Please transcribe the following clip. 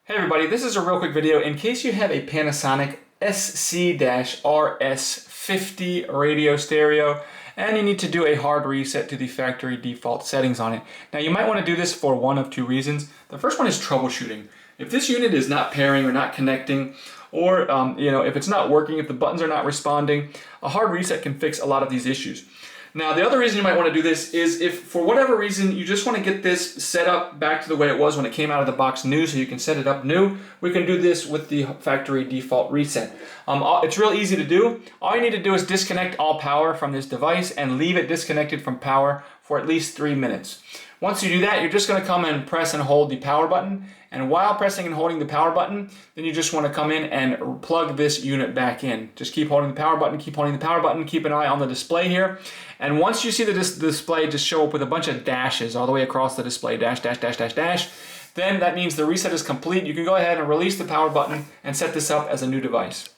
Hey everybody, this is a real quick video in case you have a Panasonic SC-RS50 Radio Stereo and you need to do a hard reset to the factory default settings on it. Now you might want to do this for one of two reasons. The first one is troubleshooting. If this unit is not pairing or not connecting, or if it's not working, if the buttons are not responding, a hard reset can fix a lot of these issues. Now, the other reason you might want to do this is if for whatever reason you just want to get this set up back to the way it was when it came out of the box new, so you can set it up new, we can do this with the factory default reset. It's real easy to do. All you need to do is disconnect all power from this device and leave it disconnected from power for at least 3 minutes. Once you do that, you're just going to come and press and hold the power button. And while pressing and holding the power button, then you just want to come in and plug this unit back in. Just keep holding the power button, keep holding the power button, keep an eye on the display here. And once you see the display just show up with a bunch of dashes all the way across the display, dash, dash, dash, dash, dash, then that means the reset is complete. You can go ahead and release the power button and set this up as a new device.